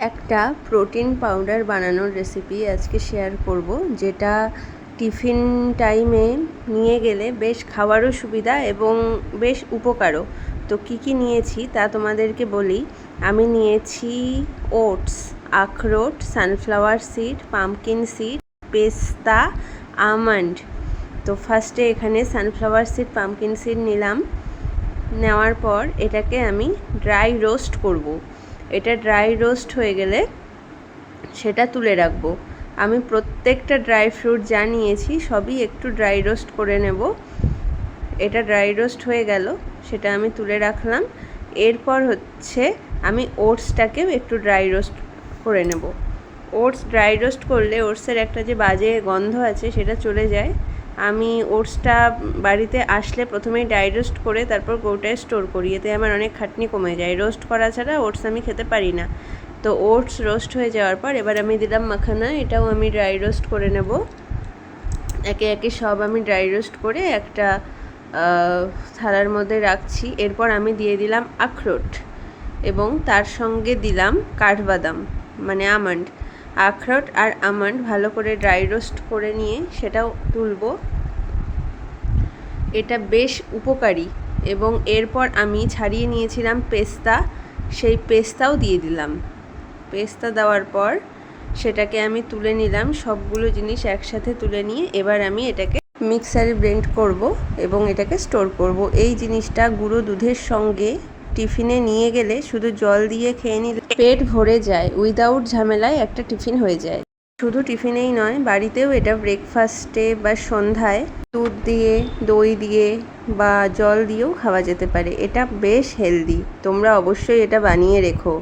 একটা protein powder বানানোর recipe আজকে শেয়ার করব, যেটা টিফিন টাইমে নিয়ে গেলে বেশ খাওয়ারও সুবিধা এবং বেশ উপকারও। তো কী কী নিয়েছি তা তোমাদেরকে বলি। আমি নিয়েছি ওটস, আখরোট, সানফ্লাওয়ার সিড, পাম্পকিন সিড, পেস্তা, আমন্ড। তো ফার্স্টে এখানে সানফ্লাওয়ার সিড, পাম্পকিন সিড নিলাম। নেওয়ার পর এটাকে আমি ড্রাই রোস্ট করব। এটা ড্রাই রোস্ট হয়ে গেলে সেটা তুলে রাখবো। আমি প্রত্যেকটা ড্রাই ফ্রুট যা নিয়েছি সবই একটু ড্রাই রোস্ট করে নেব। এটা ড্রাই রোস্ট হয়ে গেল, সেটা আমি তুলে রাখলাম। এরপর হচ্ছে আমি ওটসটাকেও একটু ড্রাই রোস্ট করে নেব। ওটস ড্রাই রোস্ট করলে ওটসের একটা যে বাজে গন্ধ আছে সেটা চলে যায়। আমি ওটসটা বাড়িতে আসলে প্রথমেই ড্রাই রোস্ট করে তারপর কৌটায় স্টোর করি, এতে আমার অনেক খাটনি কমে যায়। রোস্ট করা ছাড়া ওটস আমি খেতে পারি না। তো ওটস রোস্ট হয়ে যাওয়ার পর এবার আমি দিলাম মাখানা, এটাও আমি ড্রাই রোস্ট করে নেব। একে একে সব আমি ড্রাই রোস্ট করে একটা থালার মধ্যে রাখছি। এরপর আমি দিয়ে দিলাম আখরোট এবং তার সঙ্গে দিলাম কাঠবাদাম মানে আমন্ড। আখরোট আর আমন্ড ভালো করে ড্রাই রোস্ট করে নিয়ে সেটাও তুলবো। এটা বেশ উপকারী। এবং এরপর আমি ছাড়িয়ে নিয়েছিলাম পেস্তা, সেই পেস্তাও দিয়ে দিলাম। পেস্তা দেওয়ার পর সেটাকে আমি তুলে নিলাম। সবগুলো জিনিস একসাথে তুলে নিয়ে এবার আমি এটাকে মিক্সারে ব্লেন্ড করব এবং এটাকে স্টোর করব। এই জিনিসটা গুঁড়ো দুধের সঙ্গে টিফিনে নিয়ে গেলে শুধু জল দিয়ে খেয়ে নিলে পেট ভরে যায়, উইদাউট ঝামেলায় একটা টিফিন হয়ে যায়। শুধু টিফিনেই নয়, বাড়িতেও এটা ব্রেকফাস্টে বা সন্ধ্যায় দুধ দিয়ে, দই দিয়ে বা জল দিয়েও খাওয়া যেতে পারে। এটা বেশ হেলদি, তোমরা অবশ্যই এটা বানিয়ে রেখো।